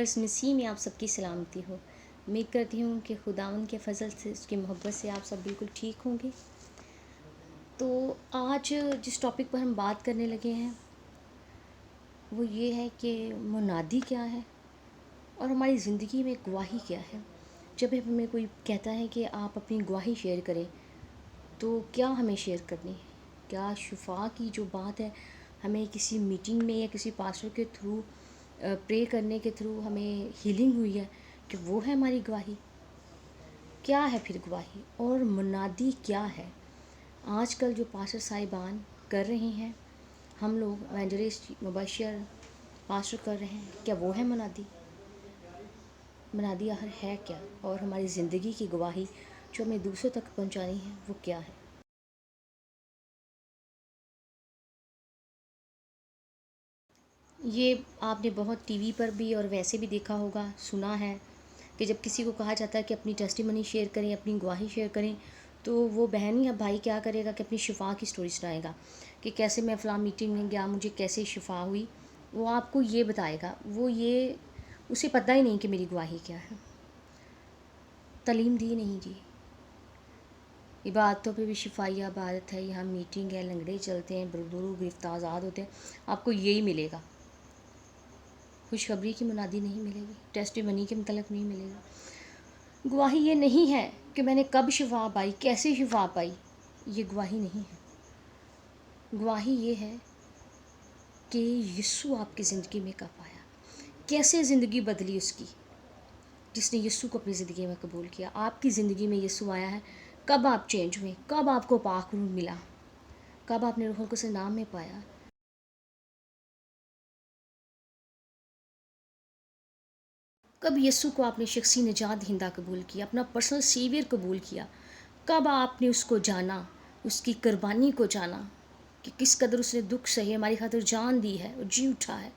Viewers, مسیح میں آپ سب کی سلامتی ہو۔ امید کرتی ہوں کہ خداوند کے فضل سے، اس کی محبت سے آپ سب بالکل ٹھیک ہوں گے۔ تو آج جس ٹاپک پر ہم بات کرنے لگے ہیں وہ یہ ہے کہ منادی کیا ہے اور ہماری زندگی میں گواہی کیا ہے۔ جب ہمیں کوئی کہتا ہے کہ آپ اپنی گواہی شیئر کریں تو کیا ہمیں شیئر کرنی ہے؟ کیا شفا کی جو بات ہے ہمیں کسی میٹنگ میں یا کسی پاسٹر کے تھرو پرے کرنے کے تھرو ہمیں ہیلنگ ہوئی ہے کہ وہ ہے ہماری گواہی؟ کیا ہے پھر گواہی اور منادی کیا ہے؟ آج کل جو پاسٹر صاحبان کر رہے ہیں، ہم لوگ ایونجلسٹ، مبشر، پاسٹر کر رہے ہیں، کیا وہ ہے منادی؟ منادی آخر ہے کیا؟ اور ہماری زندگی کی گواہی جو ہمیں دوسروں تک پہنچانی ہے وہ کیا ہے؟ یہ آپ نے بہت ٹی وی پر بھی اور ویسے بھی دیکھا ہوگا، سنا ہے کہ جب کسی کو کہا جاتا ہے کہ اپنی ٹیسٹیمنی شیئر کریں، اپنی گواہی شیئر کریں، تو وہ بہن یا بھائی کیا کرے گا کہ اپنی شفا کی سٹوری سنائے گا کہ کیسے میں فلاں میٹنگ میں گیا، مجھے کیسے شفا ہوئی۔ وہ آپ کو یہ بتائے گا، اسے پتہ ہی نہیں کہ میری گواہی کیا ہے۔ تعلیم دی نہیں جی، عبادتوں پہ بھی شفائیہ عبادت ہے، یہاں میٹنگ ہے، لنگڑے چلتے ہیں، بروبرو گرفتہ آزاد ہوتے ہیں، آپ کو یہی ملے گا۔ خوشخبری کی منادی نہیں ملے گی، ٹیسٹیمنی کے متعلق نہیں ملے گا۔ گواہی یہ نہیں ہے کہ میں نے کب شفا پائی، کیسے شفا پائی، یہ گواہی نہیں ہے۔ گواہی یہ ہے کہ یسوع آپ کی زندگی میں کب آیا، کیسے زندگی بدلی اس کی، جس نے یسوع کو اپنی زندگی میں قبول کیا۔ آپ کی زندگی میں یسوع آیا ہے، کب آپ چینج ہوئے، کب آپ کو پاک روح ملا، کب آپ نے روح القدس نام میں پایا۔ کب یسوع کو آپ نے شخصی نجات دہندہ قبول کیا، اپنا پرسنل سیویئر قبول کیا، کب آپ نے اس کو جانا، اس کی قربانی کو جانا کہ کس قدر اس نے دکھ سہے، ہماری خاطر جان دی ہے اور جی اٹھا ہے۔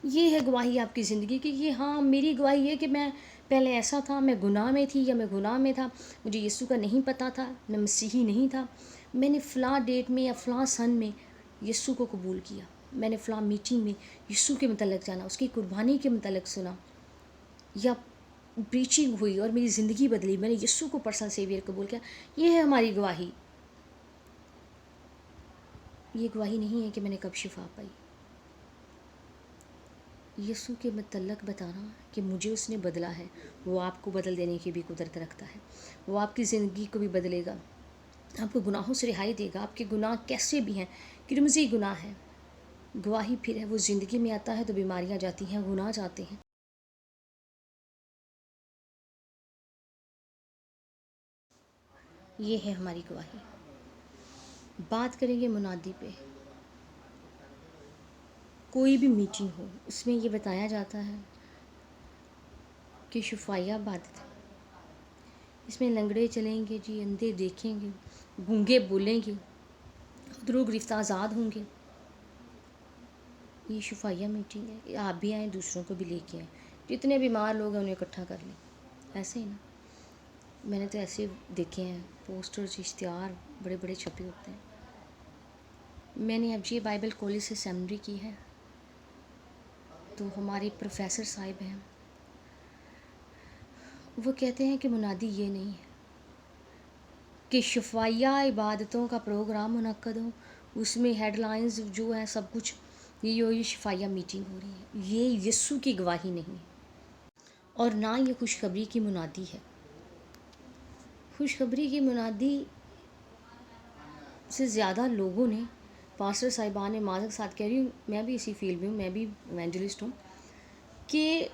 یہ ہے گواہی آپ کی زندگی کی کہ ہاں، میری گواہی ہے کہ میں پہلے ایسا تھا، میں گناہ میں تھی یا میں گناہ میں تھا، مجھے یسوع کا نہیں پتہ تھا، میں مسیحی نہیں تھا، میں نے فلاں ڈیٹ میں یا فلاں سن میں یسوع کو قبول کیا، میں نے فلاں میٹنگ میں یسوع کے متعلق جانا، اس کی قربانی کے متعلق سنا، یا پریچنگ ہوئی اور میری زندگی بدلی، میں نے یسوع کو پرسنل سیویئر قبول کیا۔ یہ ہے ہماری گواہی۔ یہ گواہی نہیں ہے کہ میں نے کب شفا پائی۔ یسوع کے متعلق بتانا کہ مجھے اس نے بدلا ہے، وہ آپ کو بدل دینے کی بھی قدرت رکھتا ہے۔ وہ آپ کی زندگی کو بھی بدلے گا، آپ کو گناہوں سے رہائی دے گا۔ آپ کے گناہ کیسے بھی ہیں، کرمزی گناہ ہے، گواہی پھر ہے، وہ زندگی میں آتا ہے تو بیماریاں جاتی ہیں، گناہ جاتے ہیں۔ یہ ہے ہماری گواہی۔ بات کریں گے منادی پہ۔ کوئی بھی میٹنگ ہو، اس میں یہ بتایا جاتا ہے کہ شفائیہ عبادت ہے، اس میں لنگڑے چلیں گے جی، اندھے دیکھیں گے، گونگے بولیں گے، درو گرفتہ آزاد ہوں گے۔ یہ شفائیہ میٹنگ ہے، آپ بھی آئیں، دوسروں کو بھی لے کے آئیں، جتنے بیمار لوگ ہیں انہیں اکٹھا کر لیں۔ ایسے ہی نا، میں نے تو ایسے دیکھے ہیں پوسٹرز، اشتہار بڑے بڑے چھپے ہوتے ہیں۔ میں نے اب جی بائبل کالج سے سیمنری کی ہے، تو ہمارے پروفیسر صاحب ہیں، وہ کہتے ہیں کہ منادی یہ نہیں ہے کہ شفائیہ عبادتوں کا پروگرام منعقد ہو، اس میں ہیڈ لائنز جو ہیں سب کچھ یہ شفائیہ میٹنگ ہو رہی ہے۔ یہ یسوع کی گواہی نہیں ہے، اور نہ یہ خوشخبری کی منادی ہے۔ خوشخبری کی منادی سے زیادہ لوگوں نے، پاسٹر صاحبان نے، معذرت کے ساتھ کہہ رہی ہوں، میں بھی اسی فیلڈ میں ہوں، میں بھی ایونجلسٹ ہوں، کہ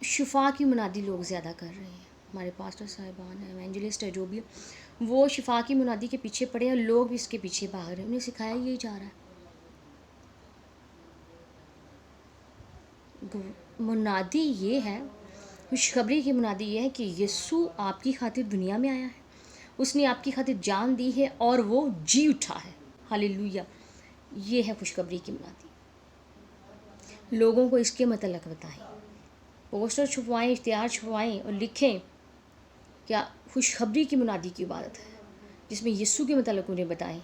شفا کی منادی لوگ زیادہ کر رہے ہیں۔ ہمارے پاسٹر صاحبان ہیں، ایونجلسٹ ہے، جو بھی ہے، وہ شفا کی منادی کے پیچھے پڑے ہیں، لوگ بھی اس کے پیچھے بھاگ رہے ہیں، انہیں سکھایا یہی جا رہا ہے۔ منادی یہ ہے، خوشخبری کی منادی یہ ہے کہ یسوع آپ کی خاطر دنیا میں آیا ہے، اس نے آپ کی خاطر جان دی ہے اور وہ جی اٹھا ہے۔ ہاللیلویہ! یہ ہے خوشخبری کی منادی۔ لوگوں کو اس کے متعلق بتائیں، پوسٹر چھپوائیں، اشتہار چھپوائیں اور لکھیں کیا خوشخبری کی منادی کی عبادت ہے، جس میں یسوع کے متعلق انہیں بتائیں۔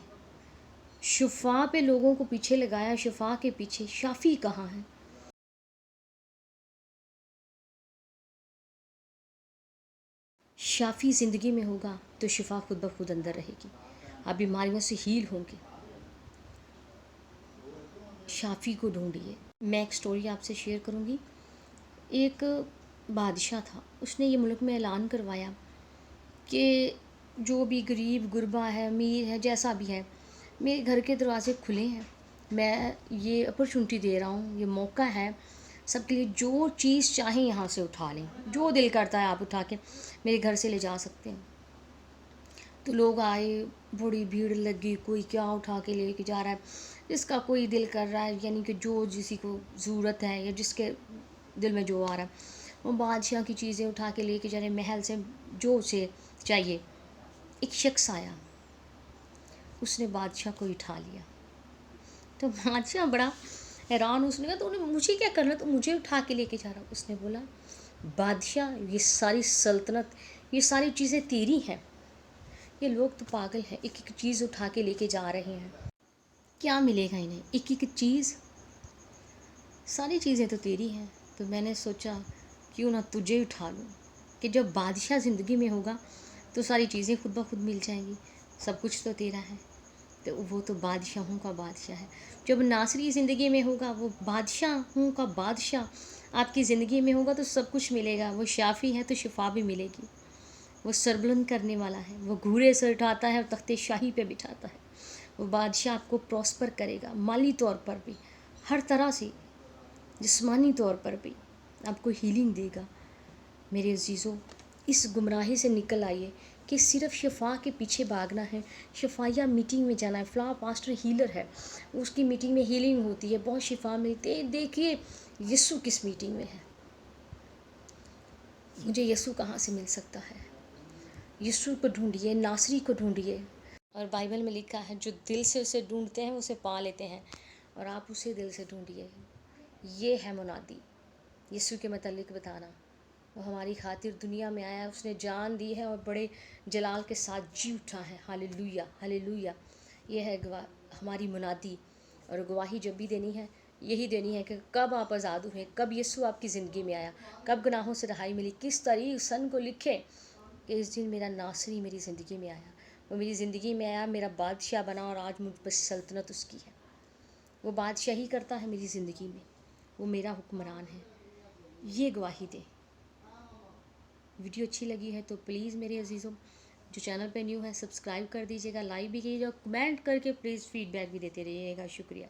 شفا پہ لوگوں کو پیچھے لگایا، شفا کے پیچھے، شافی کہاں ہے؟ شافی زندگی میں ہوگا تو شفا خود بخود اندر رہے گی، آپ بیماریوں سے ہیل ہوں گے۔ شافی کو ڈھونڈیے۔ میں ایک سٹوری آپ سے شیئر کروں گی۔ ایک بادشاہ تھا، اس نے یہ ملک میں اعلان کروایا کہ جو بھی غریب غربا ہے، امیر ہے، جیسا بھی ہے، میرے گھر کے دروازے کھلے ہیں، میں یہ اپرچونٹی دے رہا ہوں، یہ موقع ہے سب کے لیے، جو چیز چاہیں یہاں سے اٹھا لیں، جو دل کرتا ہے آپ اٹھا کے میرے گھر سے لے جا سکتے ہیں۔ تو لوگ آئے، بڑی بھیڑ لگی، کوئی کیا اٹھا کے لے کے جا رہا ہے، جس کا کوئی دل کر رہا ہے، یعنی کہ جو جسی کو ضرورت ہے یا جس کے دل میں جو آ رہا ہے وہ بادشاہ کی چیزیں اٹھا کے لے کے جا رہے ہیں محل سے، جو اسے چاہیے۔ ایک شخص آیا، اس نے بادشاہ کو اٹھا لیا، تو بادشاہ بڑا حیران، اس نے کہا تو انہیں مجھے کیا کرنا، تو مجھے اٹھا کے لے کے جا رہا۔ اس نے بولا بادشاہ یہ ساری سلطنت، یہ ساری چیزیں تیری ہیں، یہ لوگ تو پاگل ہیں، ایک ایک چیز اٹھا کے لے کے جا رہے ہیں، کیا ملے گا انہیں، ایک ایک چیز، ساری چیزیں تو تیری ہیں۔ تو میں نے سوچا کیوں نہ تجھے اٹھا لوں، کہ جب بادشاہ زندگی میں ہوگا تو ساری چیزیں خود بخود مل جائیں گی، سب کچھ تو تیرا ہے، تو وہ تو بادشاہوں کا بادشاہ ہے۔ جب ناصری زندگی میں ہوگا، وہ بادشاہوں کا بادشاہ آپ کی زندگی میں ہوگا تو سب کچھ ملے گا، وہ شافی ہے تو شفا بھی ملے گی، وہ سربلند کرنے والا ہے، وہ گھوڑے سے اٹھاتا ہے اور تخت شاہی پہ بٹھاتا ہے، وہ بادشاہ آپ کو پراسپر کرے گا، مالی طور پر بھی، ہر طرح سے، جسمانی طور پر بھی آپ کو ہیلنگ دے گا۔ میرے عزیزوں، اس گمراہی سے نکل آئیے کہ صرف شفا کے پیچھے بھاگنا ہے، شفایہ میٹنگ میں جانا ہے، فلاں پاسٹر ہیلر ہے، اس کی میٹنگ میں ہیلنگ ہوتی ہے، بہت شفا ملتی ہے، دیکھیے یسوع کس میٹنگ میں ہے، مجھے یسوع کہاں سے مل سکتا ہے؟ یسوع کو ڈھونڈیے، ناصری کو ڈھونڈیے، اور بائبل میں لکھا ہے جو دل سے اسے ڈھونڈتے ہیں اسے پا لیتے ہیں، اور آپ اسے دل سے ڈھونڈیے۔ یہ ہے منادی، یسوع کے متعلق بتانا، وہ ہماری خاطر دنیا میں آیا، اس نے جان دی ہے اور بڑے جلال کے ساتھ جی اٹھا ہے، ہاللویہ ہاللویہ۔ یہ ہے ہماری منادی، اور گواہی جب بھی دینی ہے یہی دینی ہے کہ کب آپ آزاد ہوئے، کب یسوع آپ کی زندگی میں آیا، کب گناہوں سے رہائی ملی، کس تاریخ سن کو لکھے کہ اس دن میرا ناصری میری زندگی میں آیا، وہ میری زندگی میں آیا، میرا بادشاہ بنا، اور آج مجھ پر سلطنت اس کی ہے، وہ بادشاہی کرتا ہے میری زندگی میں، وہ میرا حکمران ہے۔ یہ گواہی دے۔ ویڈیو اچھی لگی ہے تو پلیز میرے عزیزوں، جو چینل پہ نیو ہے سبسکرائب کر دیجیے گا، لائک بھی کیجیے گا، کمنٹ کر کے پلیز فیڈ بیک بھی دیتے رہیے گا، شکریہ۔